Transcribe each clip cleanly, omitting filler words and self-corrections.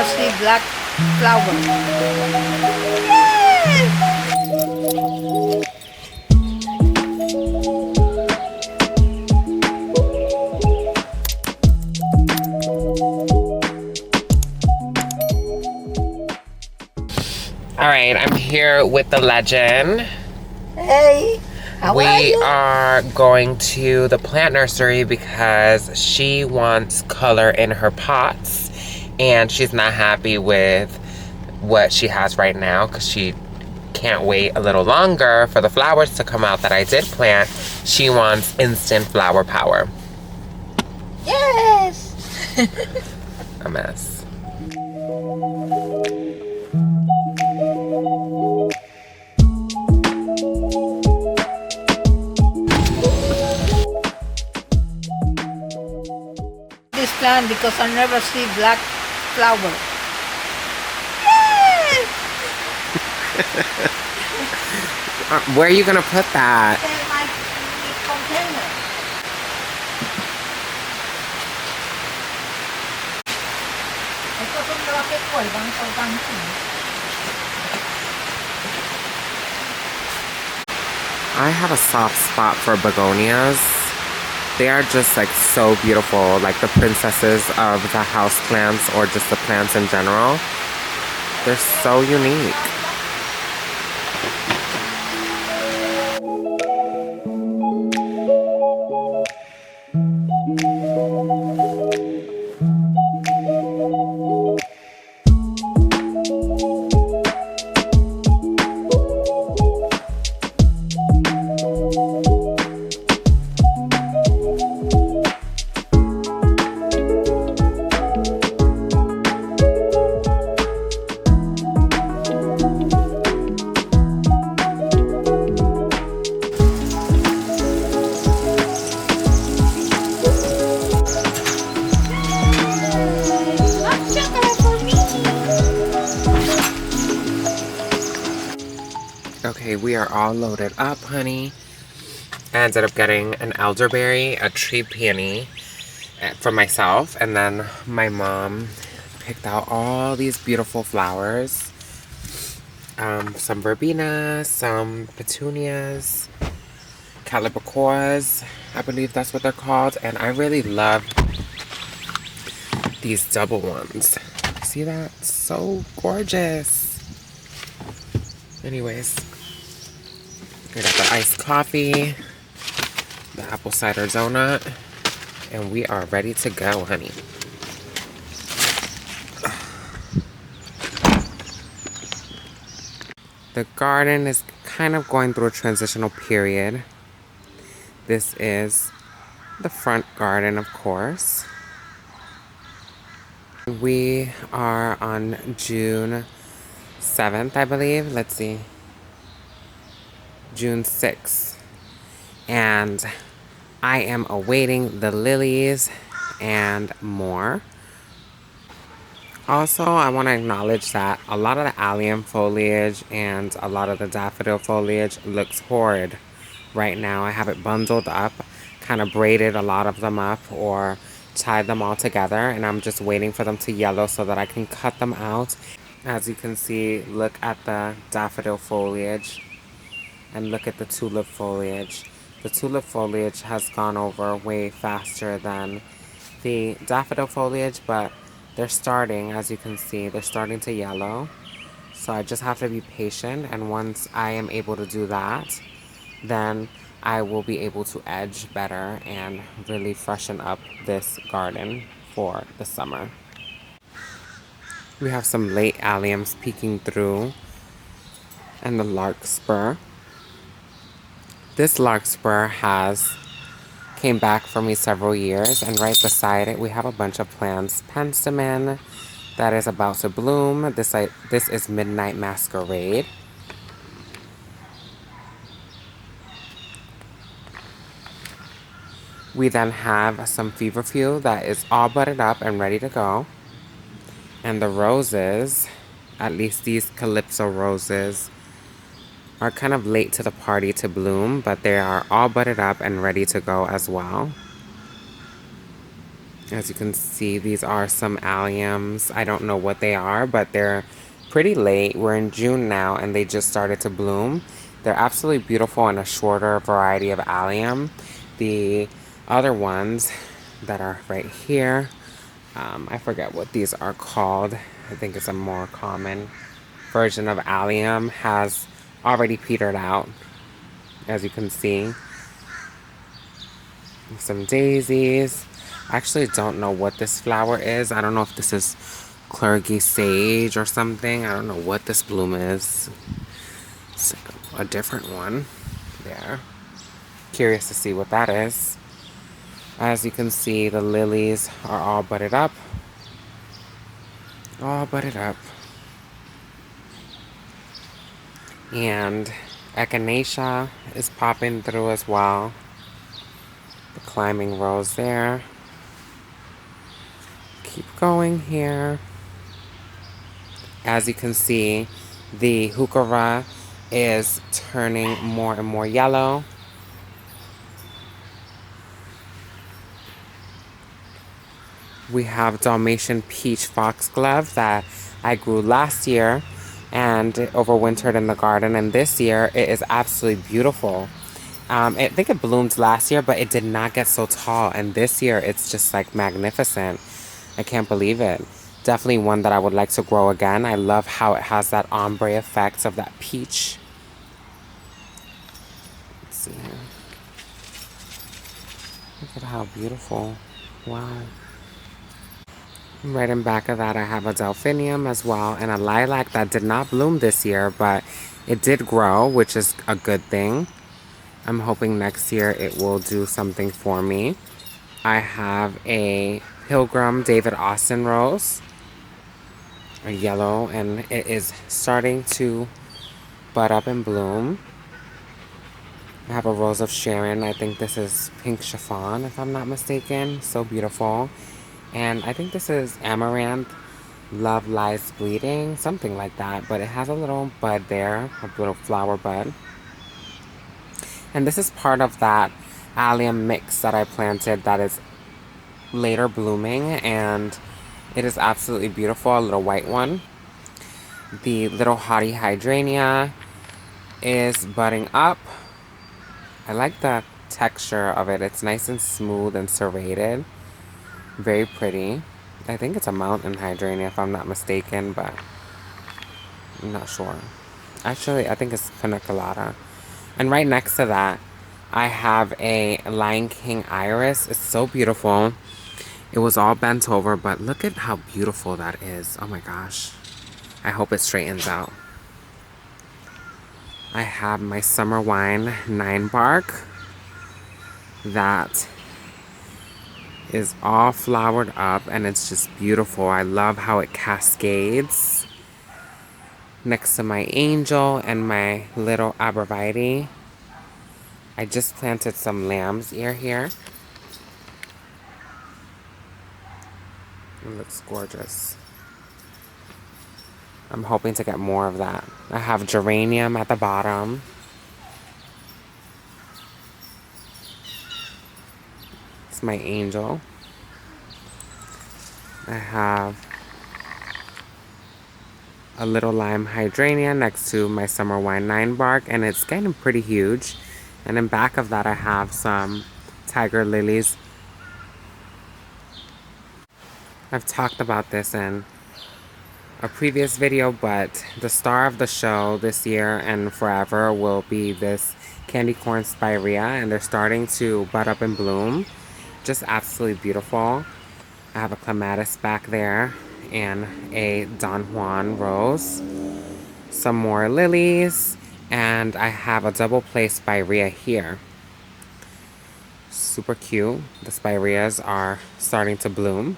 never see black flower. All right, I'm here with the legend. Hey, how are you? We are going to the plant nursery because she wants color in her pots and she's not happy with what she has right now because she can't wait a little longer for the flowers to come out that I did plant. She wants instant flower power. Yes. A mess. This plant because I never see black flower. Where are you gonna put that? In my container. Ito itong malaki ko eh, bang sobrang ko. I have a soft spot for begonias. They are just like so beautiful, like the princesses of the house plants or just the plants in general. They're so unique. Okay, we are all loaded up, honey. I ended up getting an elderberry, a tree peony for myself, and then my mom picked out all these beautiful flowers. Some verbena, some petunias, calibacores, I believe that's what they're called, and I really love these double ones. See that? So gorgeous. Anyways, I got the iced coffee, the apple cider donut, and we are ready to go, honey. The garden is kind of going through a transitional period. This is the front garden, of course. We are on June 7th, I believe. Let's see. June 6th. And I am awaiting the lilies and more. Also, I want to acknowledge that a lot of the allium foliage and a lot of the daffodil foliage looks horrid right now. I have it bundled up, kind of braided a lot of them up or tied them all together, and I'm just waiting for them to yellow so that I can cut them out. As you can see, look at the daffodil foliage and look at the tulip foliage. The tulip foliage has gone over way faster than the daffodil foliage, but they're starting, as you can see, they're starting to yellow. So I just have to be patient, and once I am able to do that, then I will be able to edge better and really freshen up this garden for the summer. We have some late alliums peeking through, and the larkspur. This larkspur came back for me several years, and right beside it we have a bunch of plants. Penstemon that is about to bloom. This is Midnight Masquerade. We then have some feverfew that is all budded up and ready to go. And the roses, at least these calypso roses, are kind of late to the party to bloom, but they are all budded up and ready to go as well. As you can see, these are some alliums. I don't know what they are, but they're pretty late. We're in June now, and they just started to bloom. They're absolutely beautiful in a shorter variety of allium. The other ones that are right here, I forget what these are called. I think it's a more common version of allium, has already petered out, as you can see. Some daisies. I actually don't know what this flower is. I don't know if this is clergy sage or something. I don't know what this bloom is. It's like a different one there. Curious to see what that is. As you can see, the lilies are all budded up. All budded up. And echinacea is popping through as well. The climbing rose there. Keep going here. As you can see, the heuchera is turning more and more yellow. We have Dalmatian peach foxglove that I grew last year and it overwintered in the garden, and this year it is absolutely beautiful. I think it bloomed last year, but it did not get so tall, and this year it's just like magnificent. I can't believe it. Definitely one that I would like to grow again. I love how it has that ombre effect of that peach. Let's see here. Look at how beautiful. Wow. Right in back of that, I have a delphinium as well, and a lilac that did not bloom this year, but it did grow, which is a good thing. I'm hoping next year it will do something for me. I have a Pilgrim David Austin rose, a yellow, and it is starting to bud up and bloom. I have a Rose of Sharon. I think this is pink chiffon, if I'm not mistaken. So beautiful. And I think this is Amaranth, Love Lies Bleeding, something like that. But it has a little bud there, a little flower bud. And this is part of that allium mix that I planted that is later blooming. And it is absolutely beautiful, a little white one. The little haughty hydrangea is budding up. I like the texture of it. It's nice and smooth and serrated. Very pretty. I think it's a mountain hydrangea if I'm not mistaken, but I'm not sure. Actually, I think it's paniculata. And right next to that, I have a Lion King iris. It's so beautiful. It was all bent over, but look at how beautiful that is. Oh my gosh. I hope it straightens out. I have my Summer Wine 9 bark that is all flowered up, and it's just beautiful. I love how it cascades next to my angel and my little arborvitae. I just planted some lamb's ear here. It looks gorgeous. I'm hoping to get more of that. I have geranium at the bottom. It's my angel. I have a little lime hydrangea next to my Summer Wine 9 bark, and it's getting pretty huge. And in back of that, I have some tiger lilies. I've talked about this in a previous video, but the star of the show this year and forever will be this candy corn spirea, and they're starting to bud up and bloom. Just absolutely beautiful. I have a clematis back there and a Don Juan rose, some more lilies, and I have a double play spirea here. Super cute. The spireas are starting to bloom.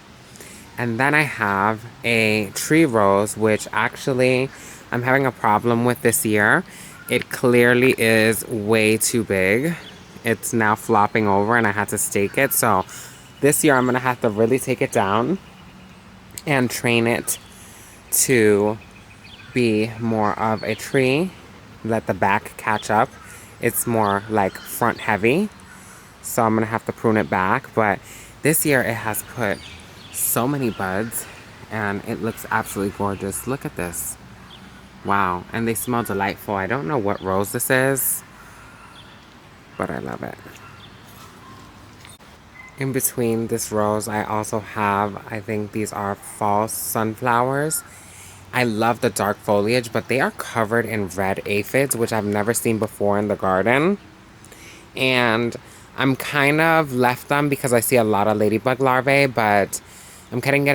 And then I have a tree rose, which actually I'm having a problem with this year. It clearly is way too big. It's now flopping over and I had to stake it. So this year I'm going to have to really take it down and train it to be more of a tree. Let the back catch up. It's more like front heavy. So I'm going to have to prune it back. But This year it has put so many buds and it looks absolutely gorgeous. Look at this. Wow. And they smell delightful. I don't know what rose this is, but I love it. In between this rose, I also have, I think these are false sunflowers. I love the dark foliage, but they are covered in red aphids, which I've never seen before in the garden. And I'm kind of left them because I see a lot of ladybug larvae, but I'm kind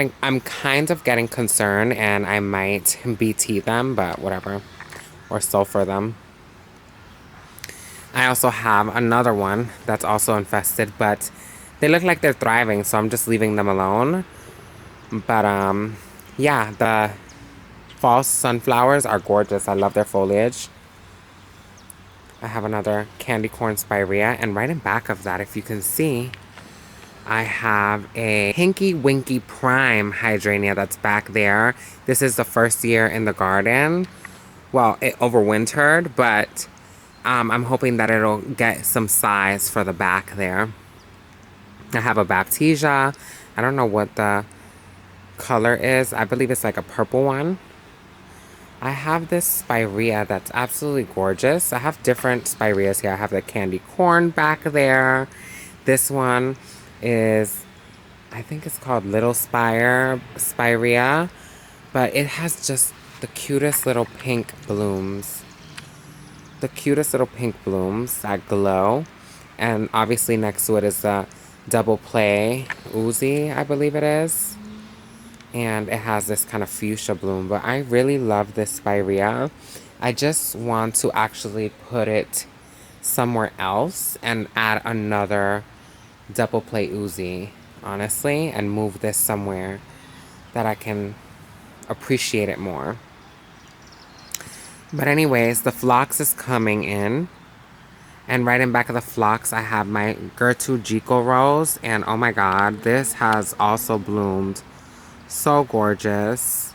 of getting concerned, and I might BT them, but whatever, or sulfur them. I also have another one that's also infested, but they look like they're thriving, so I'm just leaving them alone. But yeah, the false sunflowers are gorgeous. I love their foliage. I have another candy corn spirea, and right in back of that, if you can see, I have a Hinky Winky Prime hydrangea that's back there. This is the first year in the garden. Well, it overwintered, but I'm hoping that it'll get some size for the back there. I have a Baptisia. I don't know what the color is. I believe it's like a purple one. I have this spirea that's absolutely gorgeous. I have different spireas here. I have the candy corn back there. This one is, I think it's called Little Spirea, but it has just the cutest little pink blooms. The cutest little pink blooms that glow. And obviously next to it is the Double Play Uzi, I believe it is. And it has this kind of fuchsia bloom, but I really love this spirea. I just want to actually put it somewhere else and add another Double Play Uzi, honestly, and move this somewhere that I can appreciate it more. But anyways, the phlox is coming in. And right in back of the phlox, I have my Gertrude Jico rose. And oh my god, this has also bloomed. So gorgeous.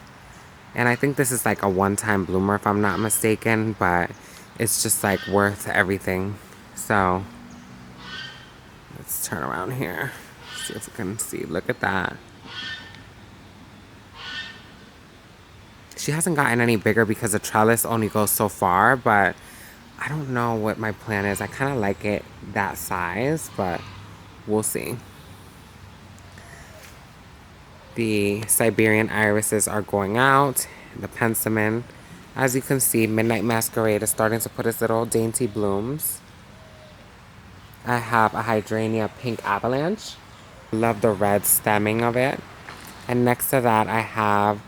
And I think this is like a one-time bloomer if I'm not mistaken. But it's just like worth everything. So let's turn around here. See if we can see. Look at that. She hasn't gotten any bigger because the trellis only goes so far, but I don't know what my plan is. I kind of like it that size, but we'll see. The Siberian irises are going out. The penstemon. As you can see, Midnight Masquerade is starting to put its little dainty blooms. I have a hydrangea pink avalanche. Love the red stemming of it. And next to that, I have,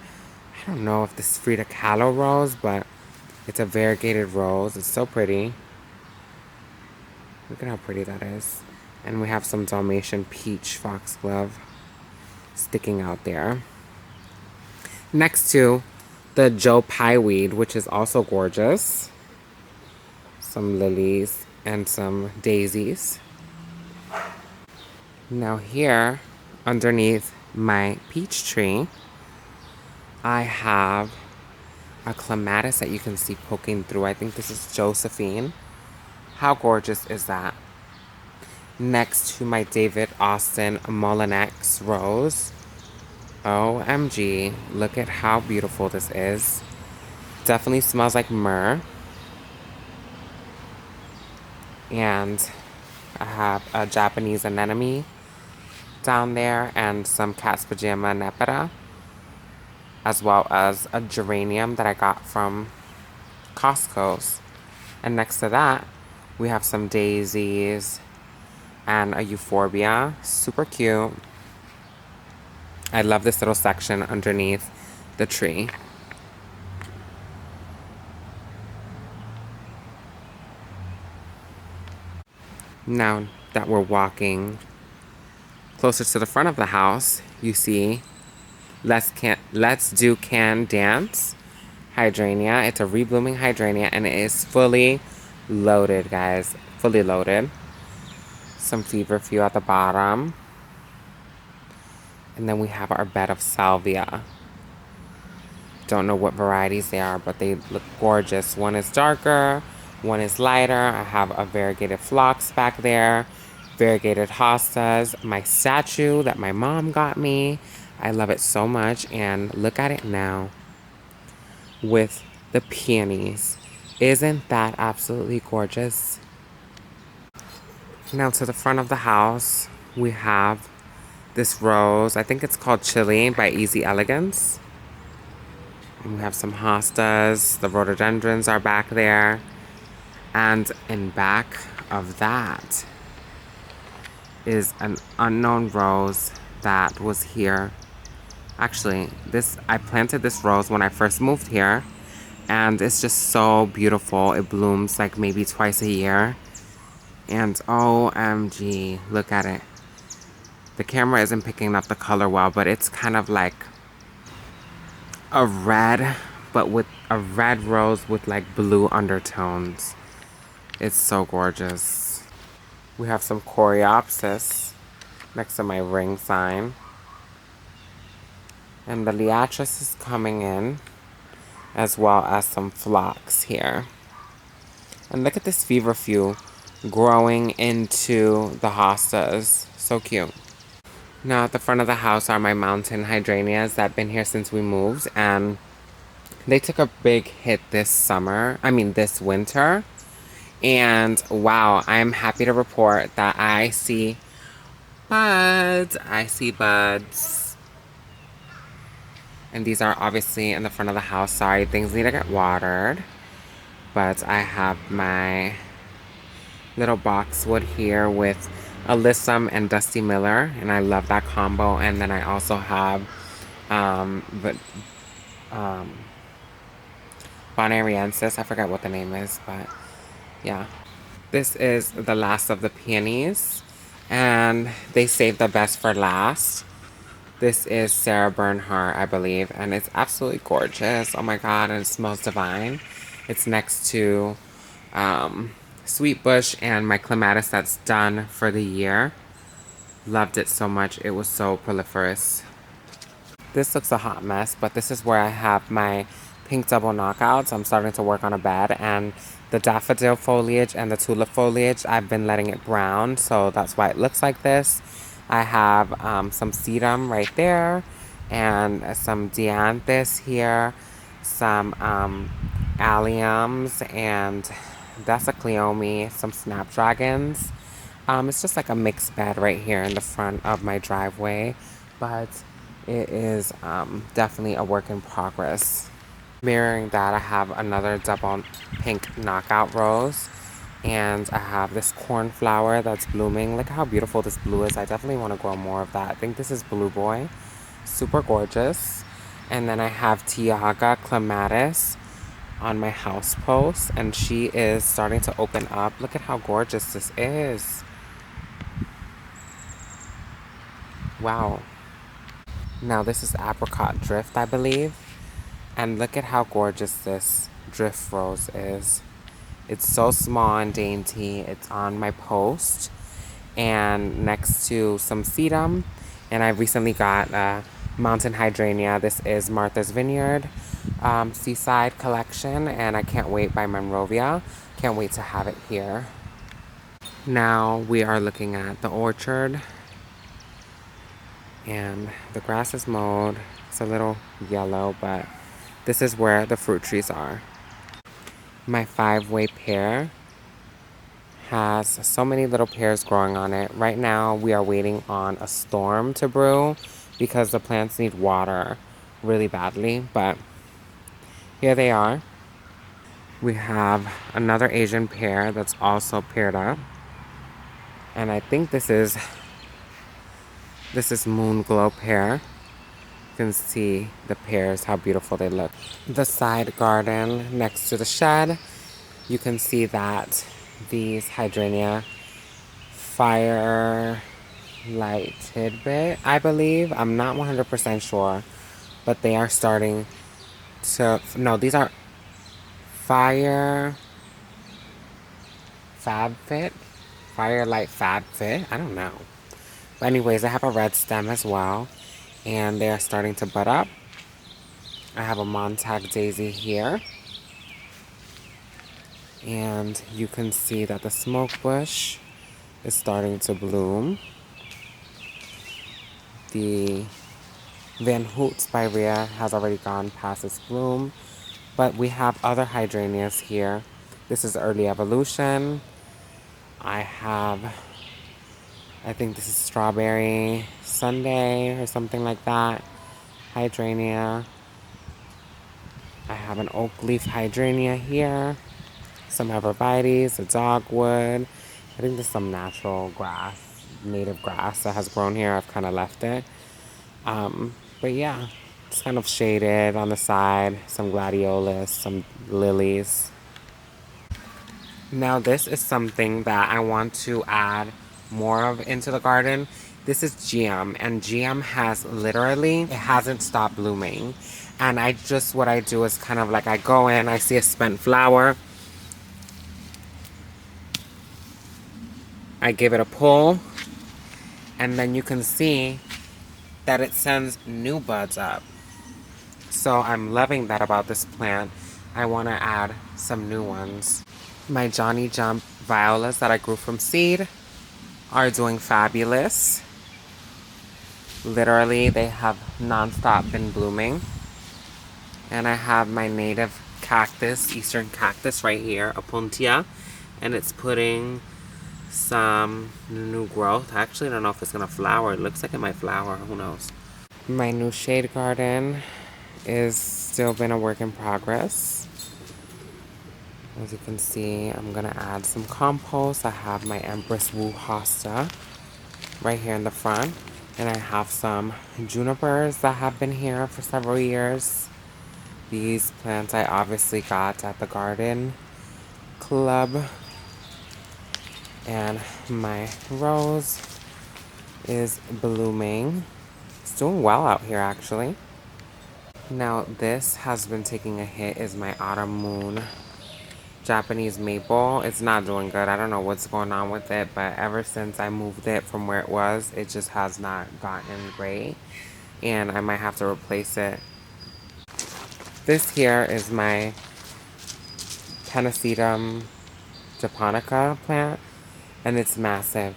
I don't know if this is Frida Kahlo rose, but it's a variegated rose. It's so pretty. Look at how pretty that is. And we have some Dalmatian peach foxglove sticking out there. Next to the Joe Pieweed, which is also gorgeous. Some lilies and some daisies. Now here, underneath my peach tree, I have a clematis that you can see poking through. I think this is Josephine. How gorgeous is that? Next to my David Austin Molinex rose. OMG, look at how beautiful this is. Definitely smells like myrrh. And I have a Japanese anemone down there and some cat's pajama nepeta, as well as a geranium that I got from Costco's. And next to that, we have some daisies and a euphorbia. Super cute. I love this little section underneath the tree. Now that we're walking closer to the front of the house, you see Let's Do Can Dance hydrangea. It's a reblooming hydrangea and it is fully loaded, guys. Fully loaded. Some feverfew at the bottom. And then we have our bed of salvia. Don't know what varieties they are, but they look gorgeous. One is darker, one is lighter. I have a variegated phlox back there. variegated hostas, my statue that my mom got me. I love it so much. And look at it now with the peonies. Isn't that absolutely gorgeous? Now to the front of the house, we have this rose. I think it's called Chili by Easy Elegance. And we have some hostas. The rhododendrons are back there. And in back of that is an unknown rose that was here. Actually, I planted this rose when I first moved here, and it's just so beautiful. It blooms like maybe twice a year. And OMG, look at it. The camera isn't picking up the color well, but it's kind of like a red, but with a red rose with like blue undertones. It's so gorgeous. We have some coreopsis next to my ring sign. And the liatris is coming in, as well as some phlox here. And look at this feverfew growing into the hostas. So cute. Now at the front of the house are my mountain hydrangeas that have been here since we moved. And they took a big hit this winter. And wow, I'm happy to report that I see buds. And these are obviously in the front of the house. Sorry, things need to get watered. But I have my little boxwood here with Alyssum and Dusty Miller. And I love that combo. And then I also have Bonariensis. I forgot what the name is, but yeah. This is the last of the peonies. And they saved the best for last. This is Sarah Bernhardt, I believe, and it's absolutely gorgeous. Oh my god, and it smells divine. It's next to Sweet Bush and my clematis that's done for the year. Loved it so much. It was so proliferous. This looks a hot mess, but this is where I have my pink double knockouts. I'm starting to work on a bed, and the daffodil foliage and the tulip foliage, I've been letting it brown, so that's why it looks like this. I have some sedum right there, and some dianthus here, some alliums, and that's a cleome, some snapdragons. It's just like a mixed bed right here in the front of my driveway, but it is definitely a work in progress. Mirroring that, I have another double pink knockout rose. And I have this cornflower that's blooming. Look how beautiful this blue is. I definitely want to grow more of that. I think this is Blue Boy. Super gorgeous. And then I have Tiaga clematis on my house post. And she is starting to open up. Look at how gorgeous this is. Wow. Now this is Apricot Drift, I believe. And look at how gorgeous this drift rose is. It's so small and dainty. It's on my post and next to some sedum. And I recently got a mountain hydrangea. This is Martha's Vineyard Seaside Collection, and I can't wait, by Monrovia. Can't wait to have it here. Now we are looking at the orchard, and the grass is mowed. It's a little yellow, but this is where the fruit trees are. My 5-way pear has so many little pears growing on it. Right now, we are waiting on a storm to brew because the plants need water really badly, but here they are. We have another Asian pear that's also paired up. And I think this is Moon Glow pear. You can see the pears, how beautiful they look. The side garden next to the shed, you can see that these hydrangea Firelight Tidbit, I believe. I'm not 100% sure, but they are starting to, no, these are Firelight Fabfit. I don't know. But anyways, I have a red stem as well, and they are starting to bud up. I have a Montag daisy here. And you can see that the smoke bush is starting to bloom. The Van Hoot spirea has already gone past its bloom, but we have other hydrangeas here. This is early evolution. I think this is strawberry sundae or something like that. Hydrangea. I have an oak leaf hydrangea here. Some arborvitaes, a dogwood. I think there's some natural grass, native grass that has grown here. I've kind of left it. But yeah, it's kind of shaded on the side. Some gladiolus, some lilies. Now this is something that I want to add more of into the garden. This is GM, and GM has literally, it hasn't stopped blooming. And what I do is kind of like I go in, I see a spent flower. I give it a pull, and then you can see that it sends new buds up. So I'm loving that about this plant. I want to add some new ones. My Johnny Jump violas that I grew from seed are doing fabulous. Literally, they have nonstop been blooming. And I have my native cactus, eastern cactus right here, Opuntia, and it's putting some new growth. I actually don't know if it's gonna flower. It looks like it might flower, who knows. My new shade garden is still been a work in progress. As you can see, I'm gonna add some compost. I have my Empress Wu hosta right here in the front. And I have some junipers that have been here for several years. These plants I obviously got at the garden club. And my rose is blooming. It's doing well out here actually. Now this has been taking a hit is my autumn moon Japanese maple. It's not doing good. I don't know what's going on with it, but ever since I moved it from where it was, it just has not gotten great. And I might have to replace it. This here is my Pennisetum japonica plant, and it's massive.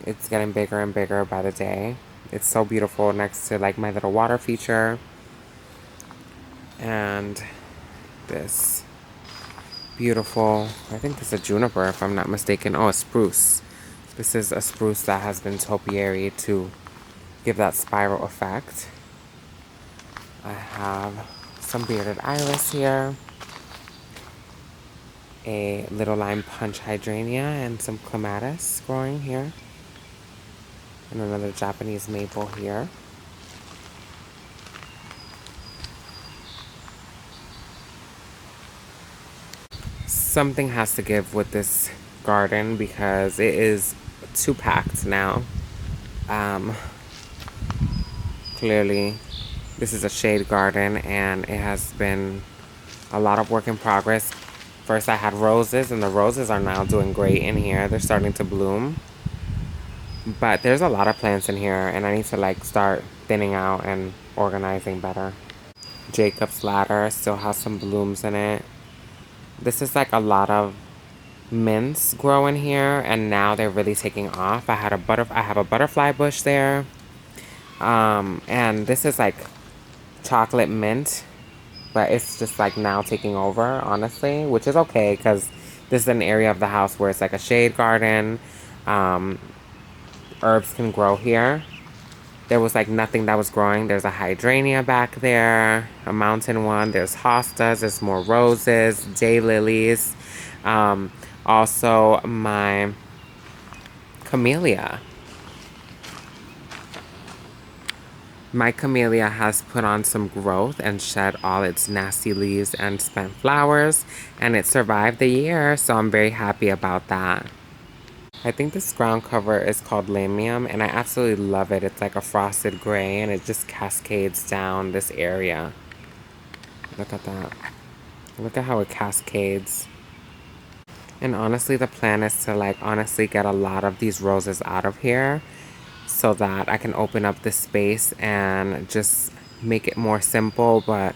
It's getting bigger and bigger by the day. It's so beautiful next to like my little water feature. And this beautiful, I think this is a juniper if I'm not mistaken. Oh, a spruce. This is a spruce that has been topiary to give that spiral effect. I have some bearded iris here, a little lime punch hydrangea, and some clematis growing here, and another Japanese maple here. Something has to give with this garden because it is too packed now. Clearly, this is a shade garden and it has been a lot of work in progress. First I had roses, and the roses are now doing great in here. They're starting to bloom. But there's a lot of plants in here and I need to like start thinning out and organizing better. Jacob's ladder still has some blooms in it. This is like a lot of mints growing here, and now they're really taking off. I have a butterfly bush there. And this is like chocolate mint, but it's just like now taking over, honestly, which is okay because this is an area of the house where it's like a shade garden. Herbs can grow here. There was like nothing that was growing. There's a hydrangea back there, a mountain one. There's hostas, there's more roses, daylilies. Also my camellia. My camellia has put on some growth and shed all its nasty leaves and spent flowers, and it survived the year, so I'm very happy about that. I think this ground cover is called Lamium, and I absolutely love it. It's like a frosted gray, and it just cascades down this area. Look at that. Look at how it cascades. And honestly, the plan is to like honestly get a lot of these roses out of here so that I can open up this space and just make it more simple but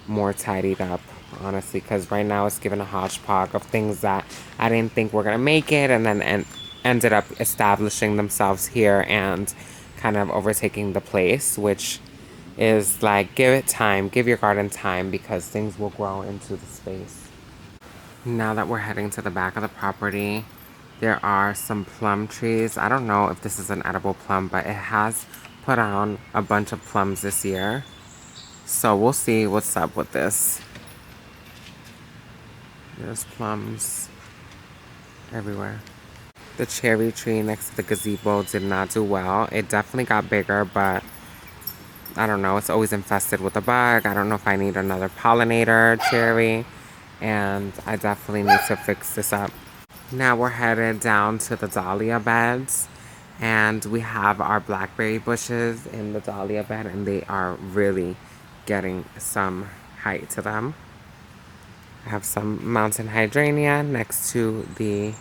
more tidied up, honestly, because right now it's given a hodgepodge of things that I didn't think were gonna make it, and then ended up establishing themselves here and kind of overtaking the place, which is like, give it time, give your garden time, because things will grow into the space. Now that we're heading to the back of the property, there are some plum trees. I don't know if this is an edible plum, but it has put on a bunch of plums this year. So we'll see what's up with this. There's plums everywhere. The cherry tree next to the gazebo did not do well. It definitely got bigger, but I don't know. It's always infested with a bug. I don't know if I need another pollinator cherry, and I definitely need to fix this up. Now we're headed down to the dahlia beds, and we have our blackberry bushes in the dahlia bed, and they are really getting some height to them. I have some mountain hydrangea next to the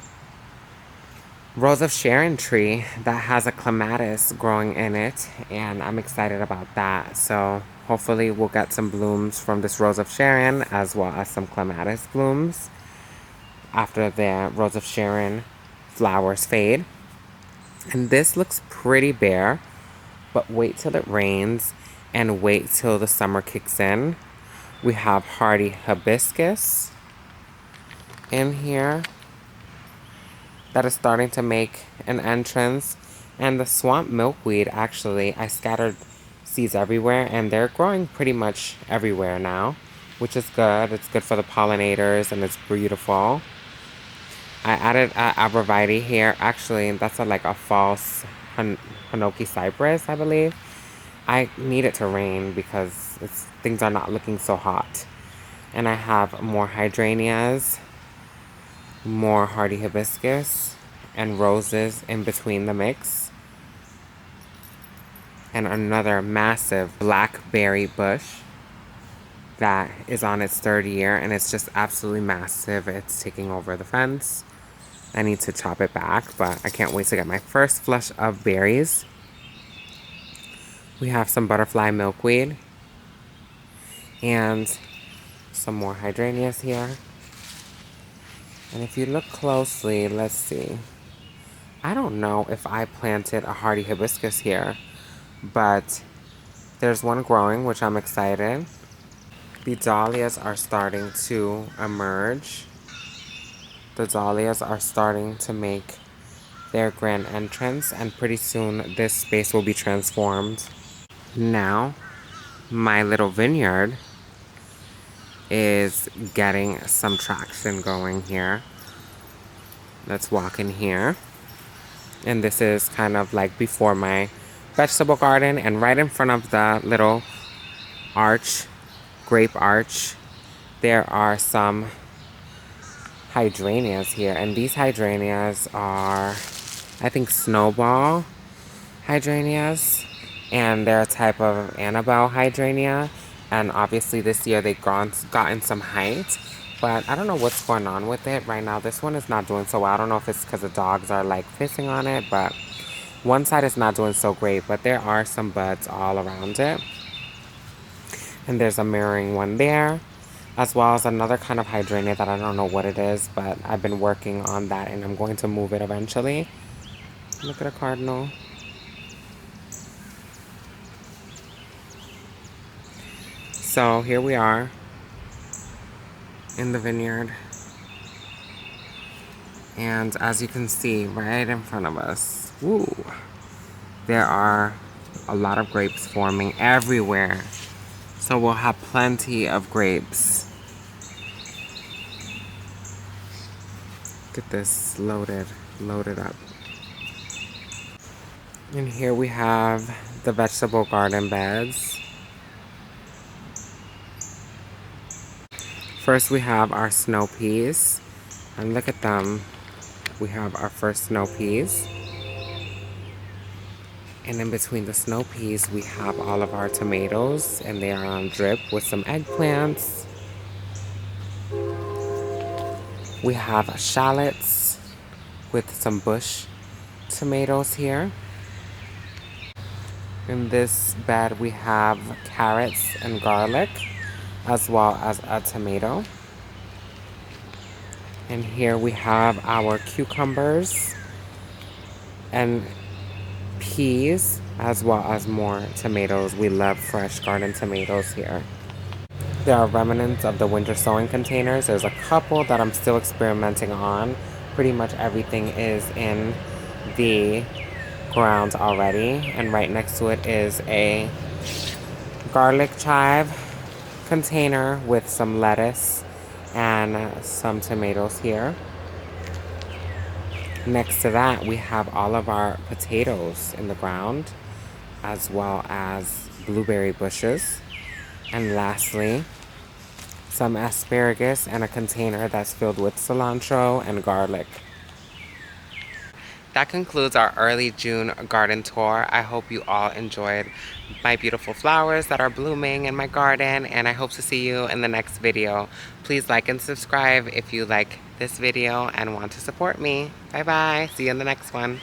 Rose of Sharon tree that has a clematis growing in it, and I'm excited about that. So hopefully we'll get some blooms from this Rose of Sharon as well as some clematis blooms after the Rose of Sharon flowers fade. And this looks pretty bare, but wait till it rains and wait till the summer kicks in. We have hardy hibiscus in here that is starting to make an entrance. And the swamp milkweed, actually, I scattered seeds everywhere, and they're growing pretty much everywhere now, which is good. It's good for the pollinators, and it's beautiful. I added arborvitae here. Actually, that's like a false Hinoki cypress, I believe. I need it to rain because things are not looking so hot. And I have more hydrangeas, more hardy hibiscus, and roses in between the mix. And another massive blackberry bush that is on its third year, and it's just absolutely massive. It's taking over the fence. I need to chop it back, but I can't wait to get my first flush of berries. We have some butterfly milkweed and some more hydrangeas here. And if you look closely, let's see. I don't know if I planted a hardy hibiscus here, but there's one growing, which I'm excited. The dahlias are starting to emerge. The dahlias are starting to make their grand entrance, and pretty soon this space will be transformed. Now, my little vineyard is getting some traction going here. Let's walk in here. And this is kind of like before my vegetable garden, and right in front of the little arch, grape arch, there are some hydrangeas here. And these hydrangeas are, I think, snowball hydrangeas, and they're a type of Annabelle hydrangea. And obviously this year they've gotten some height, but I don't know what's going on with it right now. This one is not doing so well. I don't know if it's because the dogs are like pissing on it, but one side is not doing so great, but there are some buds all around it. And there's a mirroring one there, as well as another kind of hydrangea that I don't know what it is, but I've been working on that, and I'm going to move it eventually. Look at a cardinal. So here we are in the vineyard, and as you can see right in front of us, woo, there are a lot of grapes forming everywhere. So we'll have plenty of grapes. Get this loaded up. And here we have the vegetable garden beds. First we have our snow peas, and look at them. We have our first snow peas. And in between the snow peas, we have all of our tomatoes, and they are on drip with some eggplants. We have shallots with some bush tomatoes here. In this bed, we have carrots and garlic, as well as a tomato. And here we have our cucumbers and peas, as well as more tomatoes. We love fresh garden tomatoes here. There are remnants of the winter sowing containers. There's a couple that I'm still experimenting on. Pretty much everything is in the ground already. And right next to it is a garlic chive container with some lettuce and some tomatoes here. Next to that, we have all of our potatoes in the ground, as well as blueberry bushes. And lastly, some asparagus and a container that's filled with cilantro and garlic. That concludes our early June garden tour. I hope you all enjoyed my beautiful flowers that are blooming in my garden, and I hope to see you in the next video. Please like and subscribe if you like this video and want to support me. Bye bye. See you in the next one.